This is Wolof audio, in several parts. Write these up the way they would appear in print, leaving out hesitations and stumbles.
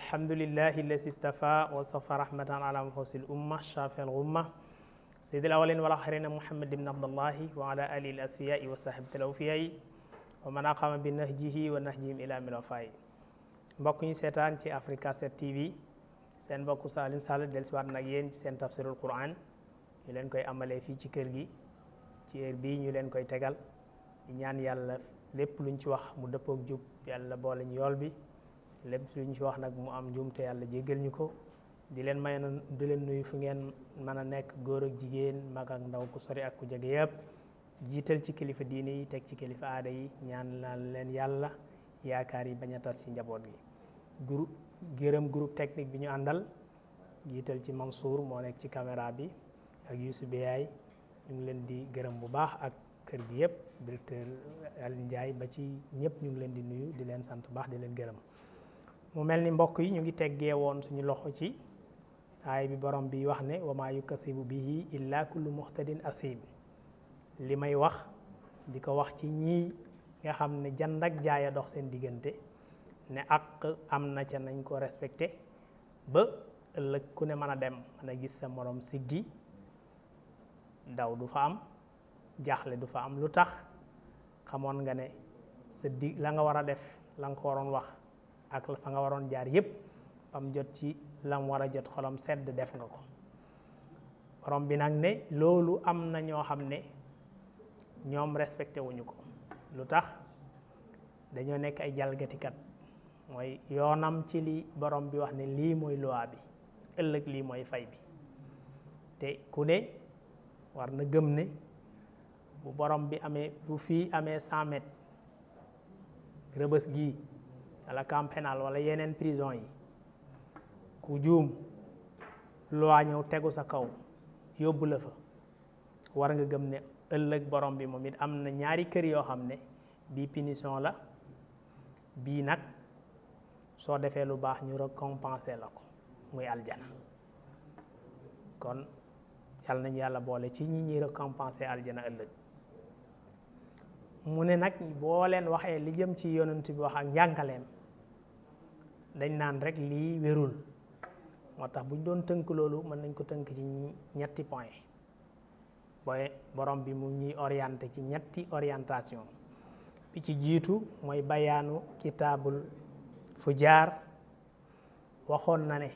alhamdulillahi allasi istafa wa safa rahmatan ala muxusil umma shafi al umma sayyid al awalin wal axirin muhammad ibn abdullahi wa ala alihi al asfiyai wa sahibati al awfiyai wa man aqama bi nahjihi wa nahjihim ila mil wafayi. mbokk ñu seetaan ci Africa 7 TV seen mbokku Saliou Sall dellusiwaat nag yéen ci seen tafsirul Quran ñu leen koy amalee fii ci kër gi ci heure bii ñu leen koy tegal di ñaan yàlla lépp luñ ci wax mu dëppook jub yàlla boole ñu yool bi lépp luñ ci wax nag mu am njuum te yàlla jéggal ñu ko. di leen may di leen nuyu fu ngeen mën a nekk góor ak jigéen mag ak ndaw ku sori ak ku jege yëpp jiital ci kilifa diine yi teg ci kilifa aada yi ñaan leen yàlla yaakaar yi bañ a tas ci njaboot gi. groupe technique bi ñu àndal jiital ci Mansour moo nekk ci caméra bi ak Youssou Biaye ñu ngi leen di gërëm bu baax ak kër gi yëpp directeur Aliou Ndiaye ba ci ñëpp ñu ngi leen di nuyu di leen sant baax di leen gërëm. mu mel ni mbokk yi ñu ngi teggee woon suñu loxo ci aay bi borom bi wax ne wa maa yukathibu bihi illa kullu muhtadin athim. li may wax di ko wax ci ñii nga xam ne jand ak jaaya dox seen diggante ne ak am na ca nañ ko respecté ba ëllëg ku ne mën a dem mën a gis sa morom siggi daw du fa am jaaxle du fa am. lu tax xamoon nga ne sa la nga war a def la nga ko waroon wax ak fa nga waroon jaar yépp bam jot ci lam war a jot xolam sedd def nga ko. borom bi nag ne loolu am na ñoo xam ne ñoom respecté wuñu ko. lu tax dañoo nekk ay jalgatikat mooy yoonam ci li borom bi wax ne lii mooy loi bi ëllëg lii mooy fay bi te ku ne war na gëm ne bu borom bi amee bu fii amee 100 mètres rëbës gii wala camp pénal wala yeneen prison yi ku juum loi ñëw tegu sa kaw yóbbu la fa war nga gëm ne ëllëg borom bi moom it am na ñaari kër yoo xam ne bii punition la bii nag soo defee lu baax ñu récompenser la ko muy aljana. kon yàlla nañu yàlla boole ci ñi ñuy récompenser aljana ëllëg. mu ne nag boo leen waxee li jëm ci yonent bi wax ak njàngaleem dañ naan rek lii wérul. moo tax bu ñu doon tënk loolu mën nañ ko tënk ci ñetti point booy borom bi mu ñuy orienté ci ñetti orientation. bi ci jiitu mooy bayaanu kitaabul fujaar. waxoon na ne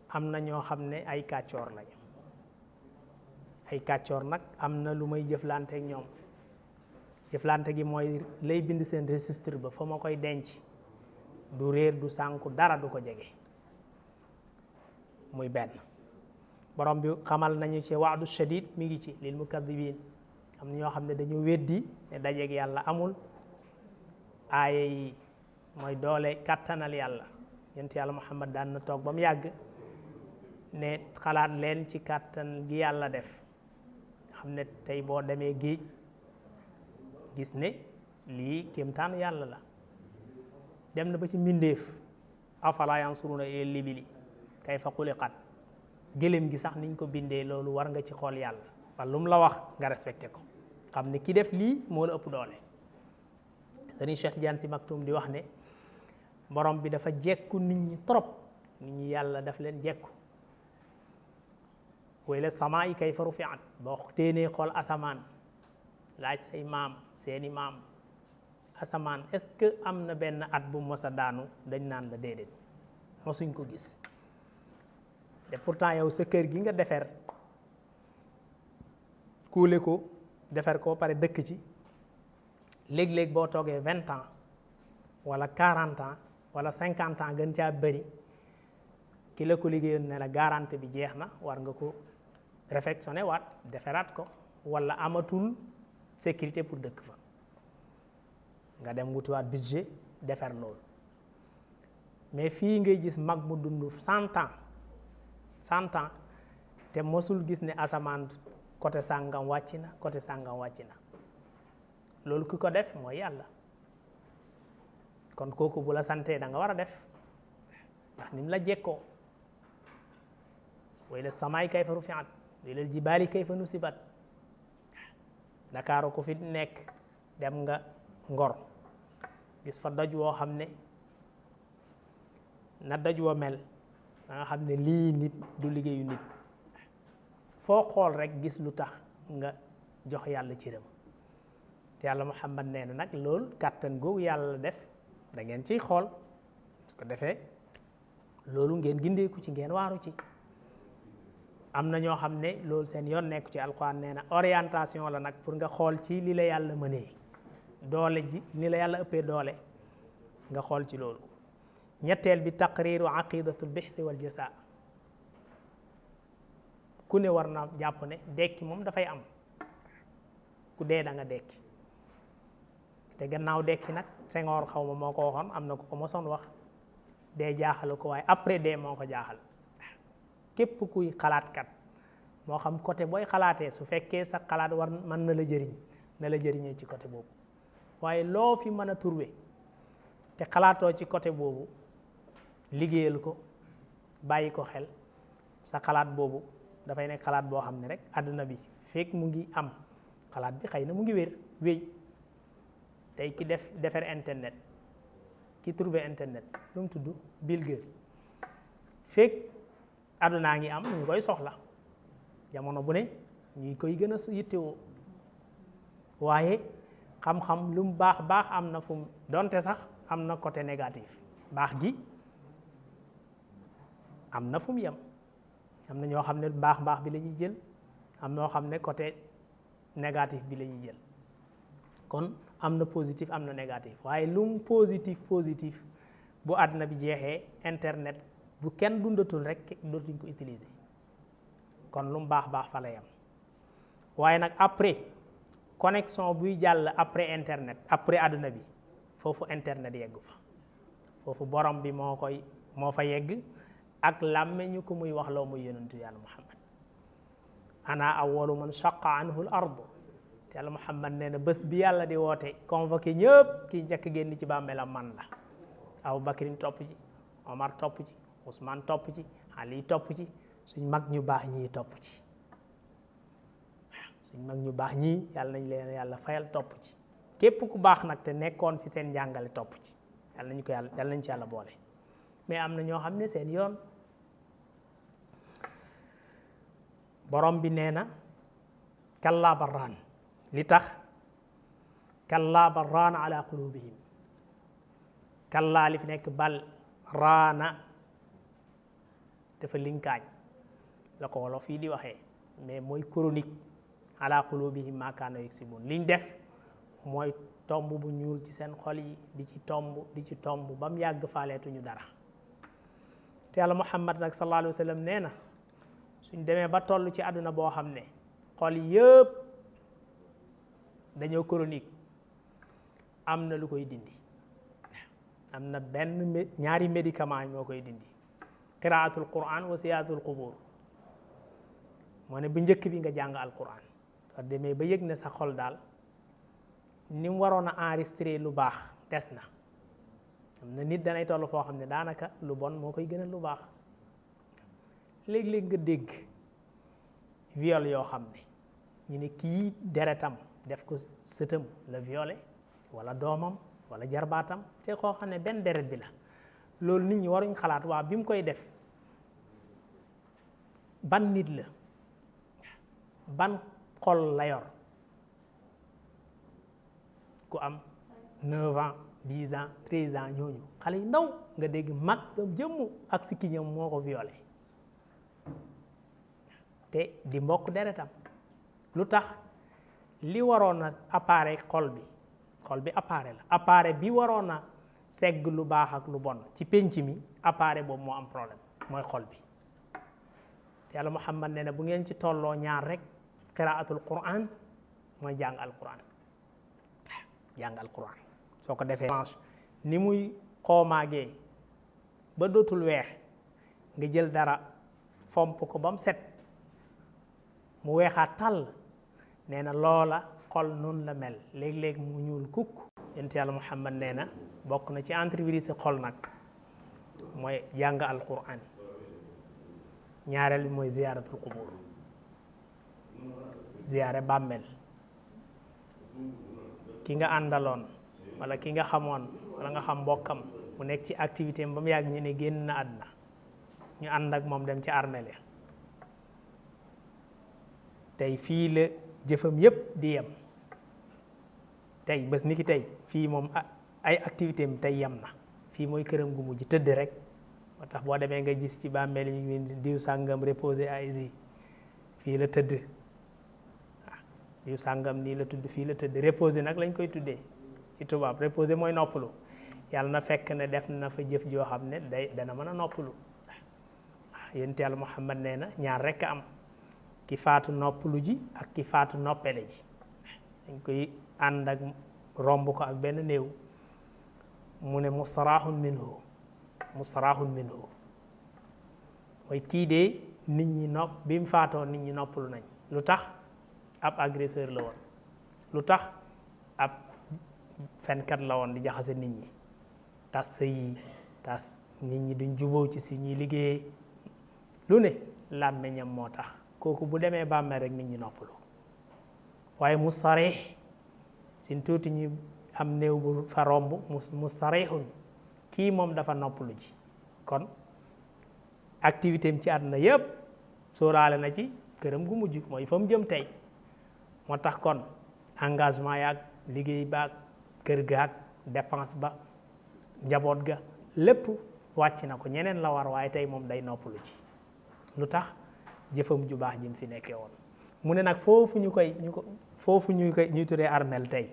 am na ñoo xam ne ay kàccoor lañu. ay kàccoor nag am na lu may jëflante ak ñoom. jëflante gi mooy lay bind seen registre ba fa ma koy denc du réer du sànku dara du ko jege. muy benn. borom bi xamal nañu ci waadu shadid mi ngi ci lil mukadibin. am na ñoo xam ne dañu weddi ne dajeeg yàlla amul. aaya yi mooy doole kàttanal yàlla. yonent yàlla Muhammad daan na toog ba mu yàgg ne xalaat leen ci kàttan gi yàlla def. xam ne tey boo demee géej gis ne lii kéemtaanu yàlla la. dem na ba ci mbindeef afala yansuruna ilal libili kayfa xuliqat. gëléem gi sax niñ ko bindee loolu war nga ci xool yàlla wala lu mu la wax nga respecté ko xam ne ki def lii moo la ëpp doole. Sëriñ Cheikh Tidiane Sy Maktoum di wax ne borom bi dafa jekku nit ñi trop. nit ñi yàlla daf leen jekku. way la samaa yi kayfa rufiat boo téenee xool asamaan laaj say maam seeni maam asamaan est-ce que am na benn at bu mos a daanu dañ naan la déedéet mosuñ ko gis. te pourtant yow sa kër gi nga defer kuule ko defer ko pare dëkk ci léeg-léeg boo toogee 20 ans wala 40 ans wala 50 ans gën caa bëri ki la ko liggéeyoon ne la garantie bi jeex na war nga ko réfectionné waat deferaat ko wala amatul sécurité pour dëkk fa nga dem wutiwaat budget defer loolu. mais fii ngay gis mag mu dund 100 ans te mosul gis ne asamaan côté sàngam wàcc na côté sàngam wàcc na. loolu ki ko def mooy yàlla. kon kooku bu la santee da nga war a def ndax ni mu la jekkoo. way la samaay kayfa rufiat way la jibaali kayfa nusibat. Ndakaaru ko fi nekk dem nga Ngor gis fa doj woo xam ne na daj wa mel da nga xam ne lii nit du liggéeyu nit foo xool rek gis lu tax nga jox yàlla cëram te yàlla Muhammad nee na nag loolu kàttan googu yàlla def da ngeen ciy xool su ko defee loolu ngeen gindeeku ci ngeen waaru ci am na ñoo xam ne loolu seen yoon nekku ci alxuraan nee na orientation la nag pour nga xool ci li la yàlla mënee doole ji li la yàlla ëppee doole nga xool ci loolu ñetteel bi taqriru aqidatul bixthi wal jasa ku ne war na jàpp ne dekki moom dafay am ku dee da nga dekki te gannaaw dekki nag Senghor xaw ma moo ko waxoon am na ko mosoon wax dee jaaxal ko waaye après dee moo ko jaaxal képp kuy xalaatkat moo xam côté booy xalaatee su fekkee sa xalaat war mën na la jëriñ na la jëriñee ci côté boobu waaye loo fi mën a trouvé te xalaatoo ci côté boobu liggéeyal ko bàyyi ko xel sa xalaat boobu dafay nekk xalaat boo xam ne rek àdduna bi fekk mu ngi am xalaat bi xëy na mu ngi wéy tey ki defar internet ki trouvé internet lu mu tudd Bill Gates fekk àddunaa ngi am ñu koy soxla jamono bu ne ñuy koy gën a yittewoo waaye xam-xam lu mu baax am na fu mu donte sax am na côté négatif baax gi am na fu mu yem am na ñoo xam ne mbaax bi la ñuy jël am ñoo xam ne côté négatif bi la ñuy jël kon am na positif am na négatif waaye lu mu positif bu àdduna bi jeexee internet bu kenn dundatul rek dootuñ ko utiliser kon lu mu baax fa la yem waaye nag après connexion buy jàll après internet après àdduna bi foofu internet yeggu fa foofu borom bi moo fa yegg ak làmmeñu ko muy wax loo muy yonentu yàlla Muhammad ana awwalu man shaqqa anhu al-ard te yàlla Muhammad nee na bés bi yàlla di woote convoqué ñëpp kii njëkk génn ci bàmmeelam man la Abu Bakrin topp ci Omar topp ci Ousmane topp ci Ali topp ci suñ mag ñu baax ñii topp ci suñ mag ñu baax ñii yàlla nañ leen yàlla fayal topp ci képp ku baax nag te nekkoon fi seen njàngale topp ci yàlla nañ ci yàlla boole mais am na ñoo xam ne seen yoon borom bi nee na kallaa barraan li tax kallaa barraan ala qulubihim kallaa li fi nekk bal raana dafa linkaañ la ko wolof fii di waxee mais mooy chronique ala qulubihim maa kaanu yaksibun liñ def mooy tomb bu ñuul ci seen xol yi di ci tomb ba mu yàgg faaleetuñu dara te yàlla Muhammad nag sallallahu alayhi wa sallam nee na suñ demee ba toll ci àdduna boo xam ne xol yëpp dañoo chronique am na lu koy dindi am na ñaari médicament moo koy dindi qiraatul quran wa siyaatul qubur moo ne bu njëkk bi nga jàng al quran soo demee ba yëg ne sa xol daal ni mu waroon a enregistré lu baax des na am na nit danay toll foo xam ne daanaka lu bon moo koy gënal lu baax léeg-léeg nga dégg viol yoo xam ne ñu ne kii deretam def ko sëtam la violé wala doomam wala jarbaatam te koo xam ne benn deret bi la loolu nit ñi waruñ xalaat waa bi mu koy def ban nit la ban xol la yor ku am 9 ans 10 ans 13 ans ñooñu xale yu ndaw nga dégg mag jëmm ak sikkiñam moo ko violé te di mbokk deretam lu tax li waroon a appareil xol bi appareil la appareil bi waroon a segg lu baax ak lu bon ci pénc mi appareil boobu moo am problème mooy xol bi te yàlla Muhammad nee na bu ngeen ci tolloo ñaar rek qiraatul quran mooy jàng alquran soo ko defee ni muy xoomaagee ba dootul weex nga jël dara fomp ko ba mu set mu weexaat tàll nee na loola xol noonu la mel léeg-léeg mu ñuul kukk yonent yàlla Muhammad nee na bokk na ci entreprise xol nag mooy jàng alquran ñaareel bi mooy ziyaaratul qubur ziyaare bàmmeel ki nga àndaloon wala ki nga xamoon wala nga xam mbokkam mu nekk ci activité am ba mu yàgg ñu ne génn na àdduna ñu ànd ak moom dem ci armeel ya tey fii la jëfam yépp di yem tey bés ni ki tey fii moom ay activité am tey yem na fii mooy këram gu mujj tëdd rek moo tax boo demee nga gis ci bàmmeel yi ñu ngi diw sàngam reposé aisi fii la tëdd waaw diw sàngam nii la tudd fii la tëdd reposé nag lañ koy tuddee ci tubaab reposé mooy noppalu yàlla na fekk ne def na fa jëf joo xam ne dana mën a noppalu waaw yonent Yàlla Muhammad nee na ñaar rekk am ki faatu noppalu ji ak ki faatu noppele ji dañ koy ànd ak romb ko ak benn néew mu ne mustarahun minhu mooy kii de nit ñi bi mu faatoo nit ñi noppalu nañ lu tax ab agresseur la woon lu tax ab fenkat la woon di jaxase nit ñi tas sëy yi tas nit ñi duñ jubóo ci si ñuy liggéeyee lu ne làmmiñam moo tax kooku bu demee bàmmeel rek nit ñi noppalu waaye mu sarix sin tuuti ñu am néew bu fa romb mu sarixun kii moom dafa noppalu ji kon activité am ci àdduna yépp sóoraale na ci këram gu mujj mooy fa mu jëm tey moo tax kon engagement yaag liggéey baag kër gaag dépense ba njaboot ga lépp wàcc na ko ñeneen la war waaye tey moom day noppalu ji lu tax jëfam ju baax jim fi nekkee woon mu ne nag ñuy tuddee armel tey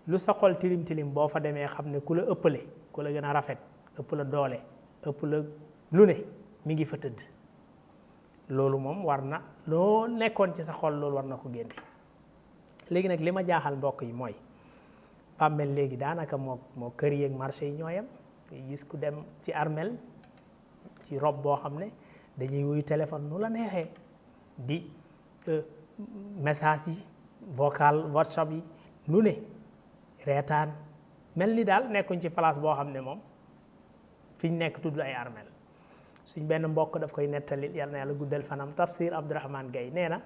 lu sa xol tilim tilim boo fa demee xam ne ku la ëppale ku la gën a rafet ëpp la doole ëpp la lu ne mi ngi fa tëdd loolu moom war na loo nekkoon ci sa xol loolu war na ko génne léegi nag li ma jaaxal mbokk yi mooy bàmmeel léegi daanaka moo kër yeeg marché yi ñooyam gis ku dem ci armel ci rob boo xam ne dañuy wuyu téléphone nu la neexee di message yi vocal whatsapp yi lu ne reetaan mel ni daal nekkuñ ci place boo xam ne moom fi ñu nekk tudd ay armel suñ benn mbokk daf koy nettali yàlla na yàlla guddal fanam Tafsir Abdourahmane Gaye nee na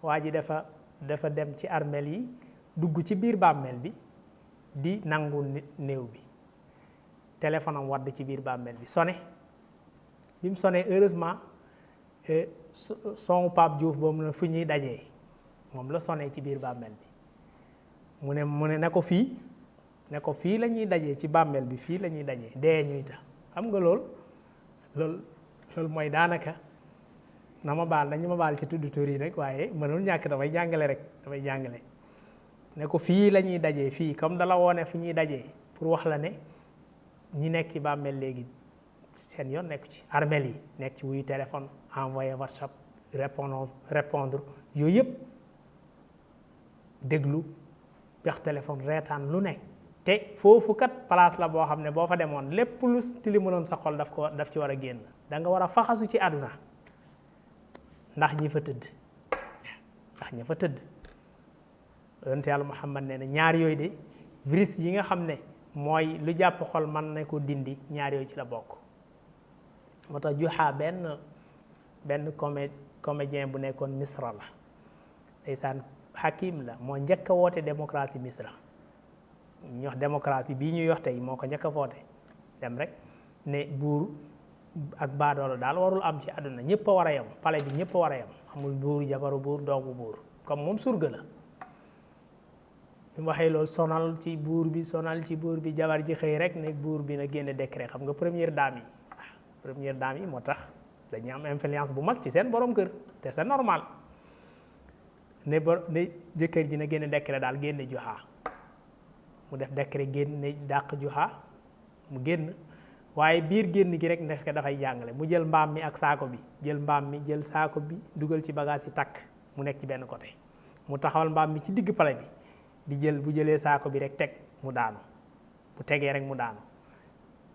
waa ji dafa dem ci armel yi dugg ci biir bàmmeel bi di nangu néew bi téléphone am wadd ci biir bàmmeel bi sone bi mu sonné heureusement son Pape Diouf boobu na fu ñuy dajee moom la sonné ci biir bàmmeel bi mu ne ko fii la ñuy dajee ci bàmmeel bi fii la ñuy dajee dee ñuy tax xam nga loolu mooy daanaka dañu ma baal ci tudd tur yi rek waaye mënul ñàkk damay jàngale ne ko fii la ñuy dajee fii comme dala woone fu ñuy dajee pour wax la ne ñi nekk ci bàmmeel léegi seen yoon nekk ci armeel yi nekk ci wuyu téléphone envoyé whatsapp répondre yooyu yëpp déglu pex téléphone reetaan lu nekk te foofu kat place la boo xam ne boo fa demoon lépp lu tilimaloon sa xol daf ci war a génn da nga war a faxasu ci àdduna ndax ñi fa tëdd yonent Yàlla Muhammad nee na ñaar yooyu de virus yi nga xam ne mooy lu jàpp xol mën na ko dindi ñaar yooyu ci la bokk moo tax Juha benn comédien bu nekkoon Misra la ndeysaan Hakim la moo njëkk a woote démocratie Misra ñu wax démocratie bii ñuy wax tey moo ko njëkk a woote dem rek ne buur ak baadoolo daal warul am ci àdduna ñëpp a war a yem pale bi ñëpp a war a yem amul buur jabaru buur doomu buur comme moom surga la bi mu waxee loolu sonal ci buur bi jabar ji xëy rek ne buur bi na génne décret xam nga première dame yi moo tax dañuy am influence bu mag ci seen borom kër te c'est normal ne jëkkër ji na génne décret daal génne Juha mu def décret génne dàq Juha mu génn waaye biir génn gi rek ndek dafay jàngale mu jël mbaam mi ak saako bi jël saako bi dugal ci bagage yi takk mu nekk ci benn côté mu taxawal mbaam mi ci digg pale bi bu jëlee saako bi rek teg mu daanu bu tegee rek mu daanu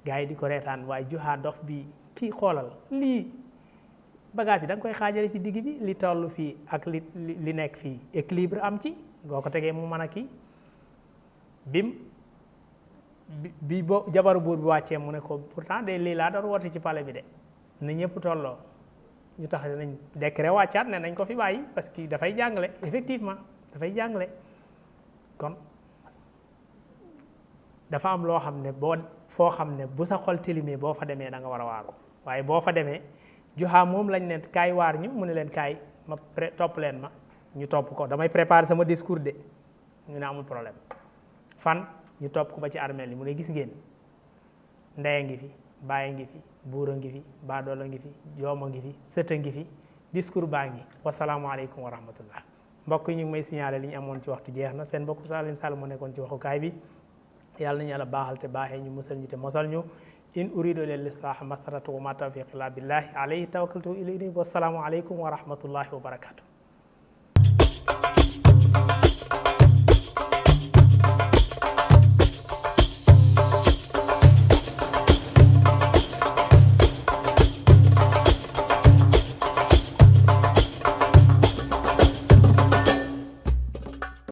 gars yi di ko reetaan waaye Juha dof bi kii xoolal lii bagage yi da nga koy xaajale ci digg bi li toll fii ak li nekk fii équilibre am ci boo ko tegee mu mën a kii bi jabaru buur bi wàccee mu ne ko pourtant de lii laa doon woote ci palais bi de na ñëpp tolloo ñu tax nañ décret wàccaat ne nañ ko fi bàyyi parce que dafay jàngale effectivement dafay jàngale kon dafa am loo xam ne foo xam ne bu sa xol tilimee boo fa demee da nga war a waaru waaye boo fa demee Juha moom lañ ne kaay waar ñu mu ne leen kaay ma topp leen ma ñu topp ko damay préparer sama discours de ñu ne amul problème fan ñu topp ko ba ci armeel yi mu ne gis ngeen ndey ngi fi baay ngi fi buur a ngi fi baadoola ngi fi jooma ngi fi sët a ngi fi discours baa ngi wasalaamaaleykum wa rahmatullah mbokk yi ñu ngi may signalé li ñu amoon ci waxtu jeex na seen mbokk Alioune Sall moo nekkoon ci waxukaay bi yàlla nañu yàlla baaxal te baaxee ñu musal ñu te mosal ñu in uridu illa al-islaha mastata'tu wa ma tawfiqi illa billahi alayhi tawakkaltu ilayhi wassalaamu aleykum wa rahmatullahi wa barakatuh